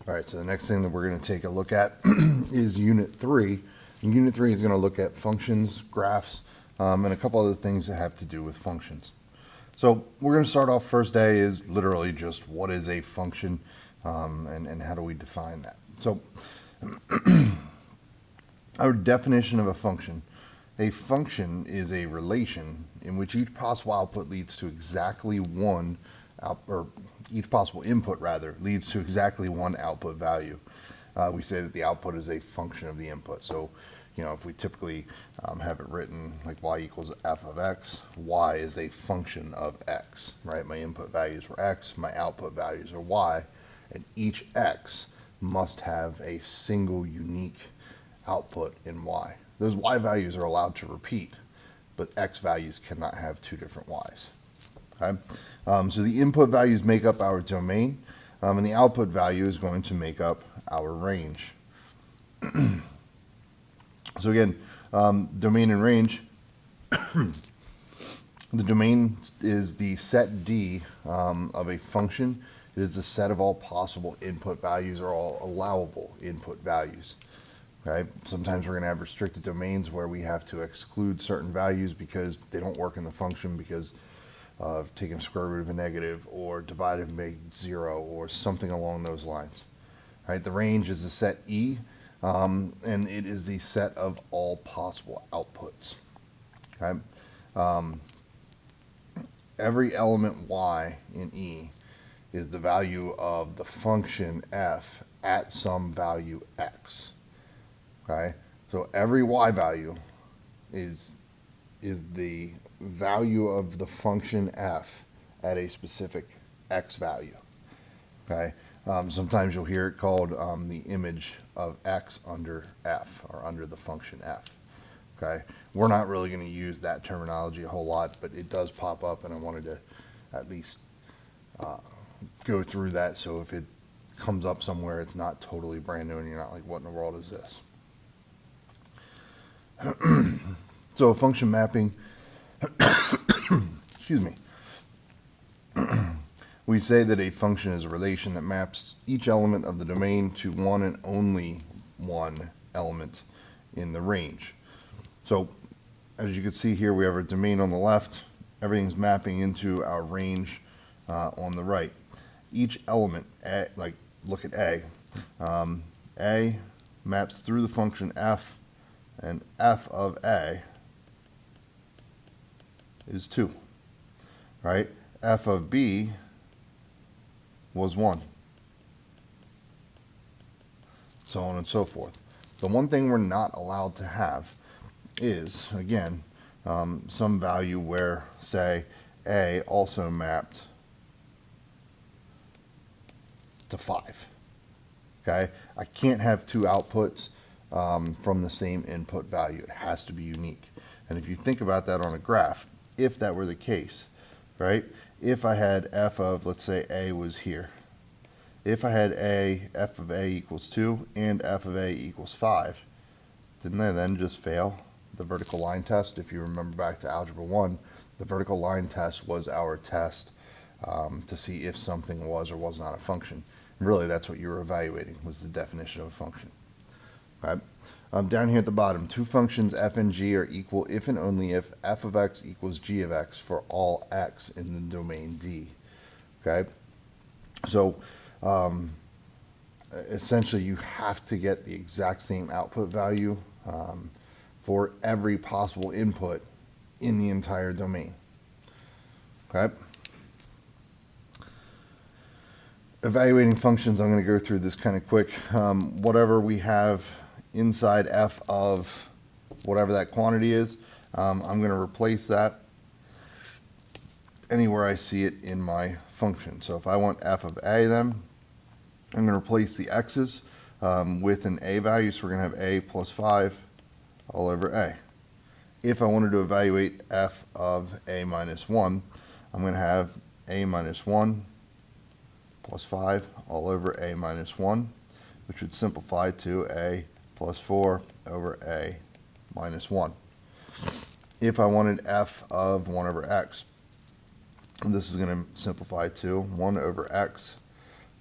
All right, so the next thing that we're going to take a look at is Unit 3. And Unit 3 is going to look at functions, graphs, and a couple other things that have to do with functions. So we're going to start off first day is literally just what is a function and how do we define that. So our definition of a function is a relation in which each possible output leads to exactly one or each possible input rather leads to exactly one output value. We say that the output is a function of the input. So, you know, if we typically have it written like y equals f of x, y is a function of x, right? My input values were x, my output values are y, and each x must have a single unique output in y. Those y values are allowed to repeat, but x values cannot have two different y's. Okay? So the input values make up our domain, and the output value is going to make up our range. So again, domain and range, the domain is the set D of a function. It is the set of all possible input values or all allowable input values. Right? Sometimes we're going to have restricted domains where we have to exclude certain values because they don't work in the function because of taking square root of a negative or divided by 0 or something along those lines. Right? The range is the set E, and it is the set of all possible outputs. Okay? Every element y in E is the value of the function f at some value x. Okay, so every y value is the value of the function f at a specific x value. Okay, sometimes you'll hear it called the image of x under f or under the function f. Okay, we're not really going to use that terminology a whole lot, but it does pop up, and I wanted to at least go through that so if it comes up somewhere, it's not totally brand new, and you're not like, what in the world is this? So a function mapping, excuse me, we say that a function is a relation that maps each element of the domain to one and only one element in the range. So as you can see here, we have our domain on the left, everything's mapping into our range on the right. Each element, like look at A maps through the function f, and f of A is 2, right? F of B was 1, so on and so forth. The one thing we're not allowed to have is, again, some value where, say, A also mapped to 5, okay? I can't have two outputs from the same input value. It has to be unique. And if you think about that on a graph, if that were the case, right? If I had f of, let's say A was here. If I had f of A equals 2 and f of A equals 5, didn't I then just fail the vertical line test? If you remember back to Algebra 1, the vertical line test was our test to see if something was or was not a function. And really, that's what you were evaluating, was the definition of a function. Right? Down here at the bottom, two functions f and g are equal if and only if f of x equals g of x for all x in the domain D. Okay, so essentially you have to get the exact same output value for every possible input in the entire domain. Okay. Evaluating functions, I'm going to go through this kind of quick. Whatever we have inside f of whatever that quantity is, I'm going to replace that anywhere I see it in my function. So if I want f of a, then I'm going to replace the x's with an a value, so we're going to have a plus 5 all over a. If I wanted to evaluate f of a minus 1, I'm going to have a minus 1 plus 5 all over a minus 1, which would simplify to a plus 4 over a minus 1. If I wanted f of 1 over x, this is going to simplify to 1 over x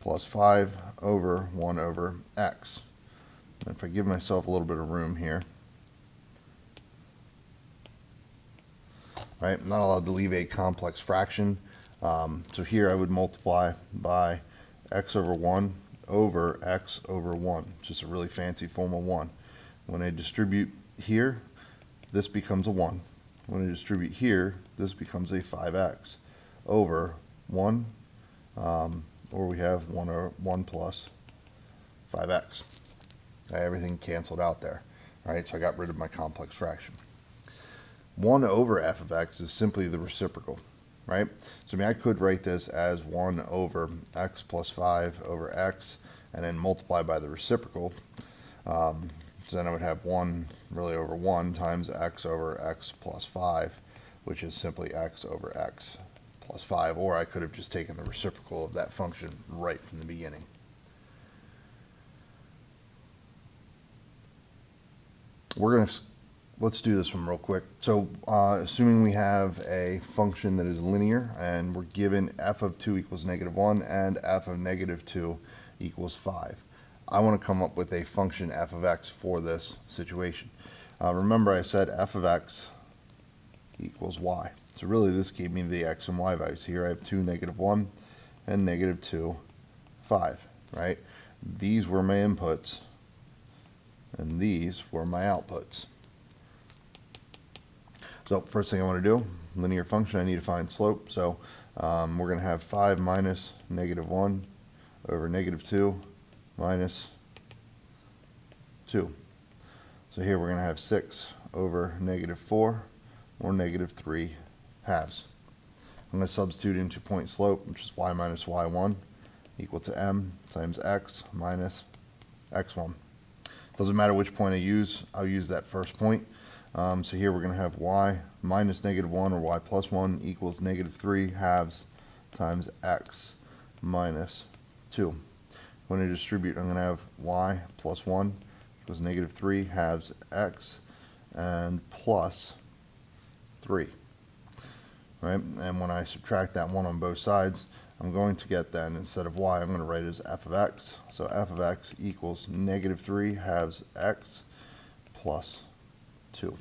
plus 5 over 1 over x. And if I give myself a little bit of room here, right, I'm not allowed to leave a complex fraction. So here I would multiply by x over 1 over x over 1, just a really fancy form of 1. When I distribute here, this becomes a 1. When I distribute here, this becomes a 5x over 1, or we have 1 or 1 plus 5x. Everything canceled out there. All right, so I got rid of my complex fraction. 1 over f of x is simply the reciprocal, right? So I mean, I could write this as 1 over x plus 5 over x, and then multiply by the reciprocal. So then I would have 1 really over 1 times x over x plus 5, which is simply x over x plus 5, or I could have just taken the reciprocal of that function right from the beginning. Let's do this one real quick. So assuming we have a function that is linear and we're given f of 2 equals -1 and f of -2 equals 5. I want to come up with a function f of x for this situation. Remember I said f of x equals y. So really this gave me the x and y values. Here I have 2, -1 and -2, 5, right? These were my inputs and these were my outputs. So first thing I want to do, linear function, I need to find slope. So we're going to have 5 minus -1 over -2 minus 2. So here we're going to have 6 over -4 or -3 halves. I'm going to substitute into point slope, which is y minus y1 equal to m times x minus x1. Doesn't matter which point I use, I'll use that first point. So here we're going to have y minus -1 or y plus 1 equals -3 halves times x minus 2. When I distribute, I'm going to have y plus 1 equals -3 halves x and plus 3. Right? And when I subtract that 1 on both sides, I'm going to get then, instead of y, I'm going to write it as f of x. So f of x equals -3 halves x plus 2.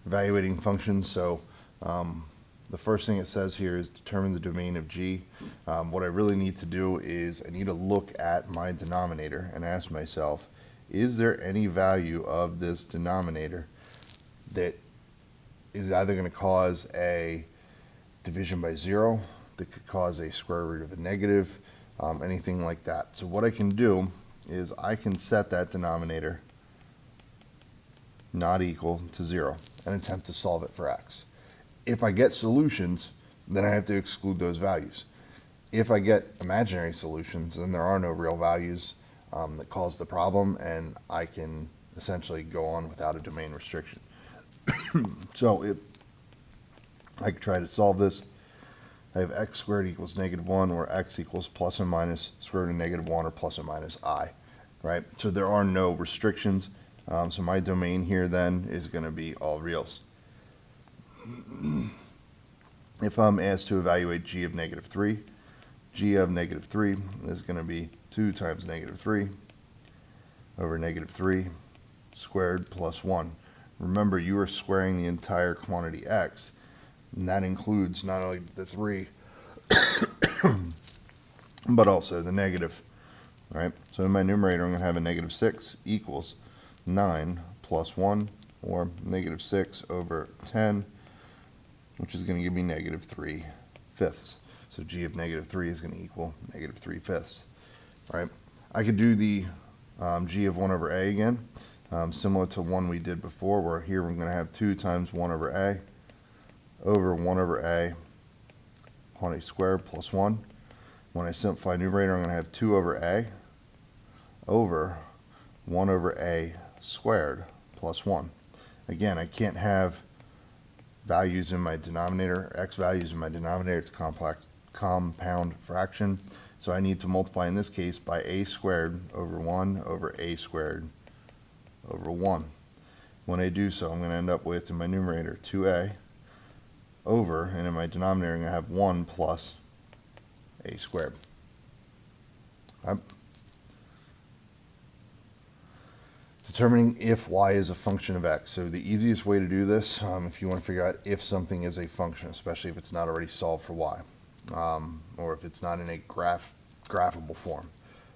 Evaluating functions. So the first thing it says here is determine the domain of g. What I really need to do is I need to look at my denominator and ask myself, is there any value of this denominator that is either going to cause a division by 0, that could cause a square root of a negative, anything like that. So what I can do is I can set that denominator not equal to 0 and attempt to solve it for x. If I get solutions, then I have to exclude those values. If I get imaginary solutions, then there are no real values that cause the problem, and I can essentially go on without a domain restriction. So if I could try to solve this, I have x squared equals -1, or x equals plus or minus square root of -1 or plus or minus I, right? So there are no restrictions. So my domain here then is going to be all reals. If I'm asked to evaluate g of -3, g of -3 is going to be 2 times -3 over -3 squared plus 1. Remember, you are squaring the entire quantity x, and that includes not only the 3, but also the negative. All right, so in my numerator, I'm going to have a -6 equals 9 plus 1, or -6 over 10, which is going to give me -3 fifths. So g of -3 is going to equal -3 fifths. All right, I could do the g of 1 over a again, similar to one we did before, where here we're going to have 2 times 1 over a over 1 over a quantity squared plus 1. When I simplify numerator, I'm going to have 2 over a over 1 over a squared plus 1. Again, I can't have values in my denominator, x values in my denominator. It's a complex compound fraction. So I need to multiply in this case by a squared over 1 over a squared over 1. When I do so, I'm going to end up with, in my numerator, 2a over, and in my denominator I'm going to have 1 plus a squared. Okay. Determining if y is a function of x. So the easiest way to do this, if you want to figure out if something is a function, especially if it's not already solved for y, or if it's not in a graphable form,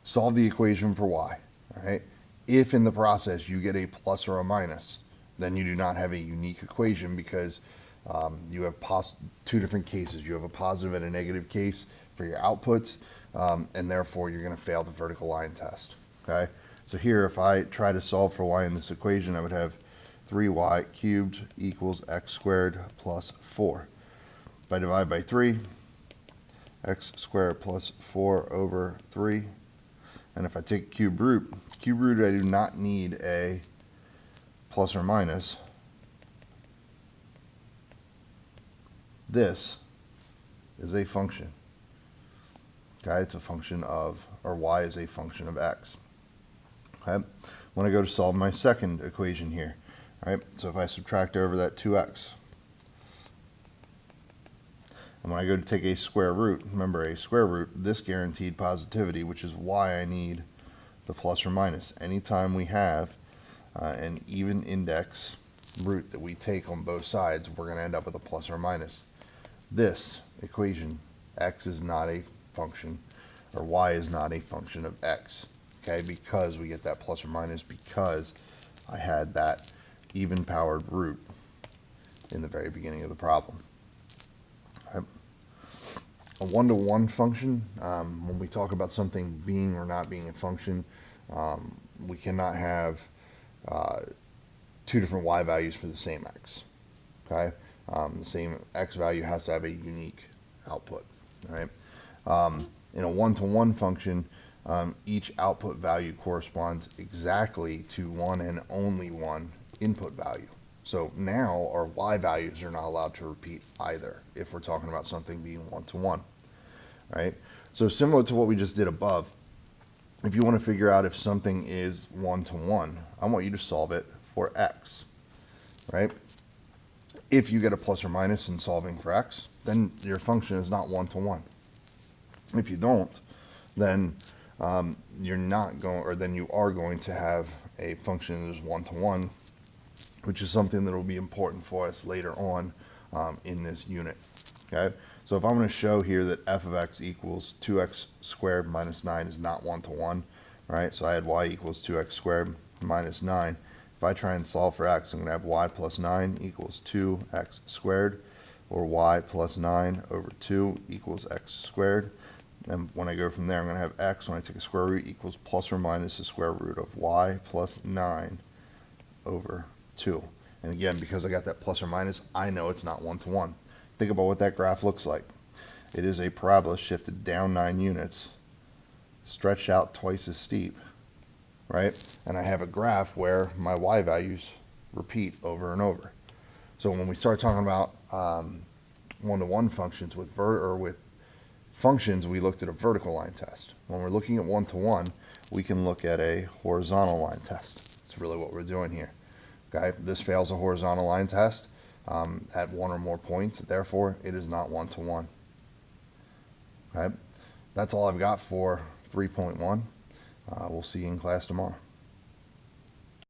solve the equation for y. All right. If in the process you get a plus or a minus, then you do not have a unique equation, because you have two different cases. You have a positive and a negative case for your outputs, and therefore you're going to fail the vertical line test. Okay. So here, if I try to solve for y in this equation, I would have 3y cubed equals x squared plus 4. If I divide by 3, x squared plus 4 over 3. And if I take cube root I do not need a plus or minus. This is a function. Okay, it's a function of, or y is a function of x. Okay. When I go to solve my second equation here, all right, so if I subtract over that 2x, and when I go to take a square root, remember a square root, this guaranteed positivity, which is why I need the plus or minus. Anytime we have an even index root that we take on both sides, we're going to end up with a plus or minus. This equation, x is not a function, or y is not a function of x. Okay, because we get that plus or minus, because I had that even powered root in the very beginning of the problem. Okay. A one-to-one function, when we talk about something being or not being a function, we cannot have two different y values for the same x. Okay, the same x value has to have a unique output. All right. In a one-to-one function, each output value corresponds exactly to one and only one input value. So now our y values are not allowed to repeat either if we're talking about something being one-to-one. Right? So similar to what we just did above, if you want to figure out if something is one-to-one, I want you to solve it for x. Right? If you get a plus or minus in solving for x, then your function is not one-to-one. If you don't, then you're not going, or then you are going to have a function that is one-to-one, which is something that will be important for us later on in this unit. Okay, so if I'm going to show here that f of x equals 2x squared minus 9 is not one-to-one, right? So I had y equals 2x squared minus 9. If I try and solve for x, I'm going to have y plus 9 equals 2x squared, or y plus 9 over 2 equals x squared. And when I go from there, I'm going to have x, when I take a square root, equals plus or minus the square root of y plus 9 over 2. And again, because I got that plus or minus, I know it's not one-to-one. Think about what that graph looks like. It is a parabola shifted down 9 units, stretched out twice as steep, right? And I have a graph where my y values repeat over and over. So when we start talking about one-to-one functions with functions, we looked at a vertical line test. When we're looking at one-to-one, we can look at a horizontal line test. That's really what we're doing here. Okay, this fails a horizontal line test at one or more points, therefore it is not one-to-one. Okay, that's all I've got for 3.1. We'll see you in class tomorrow.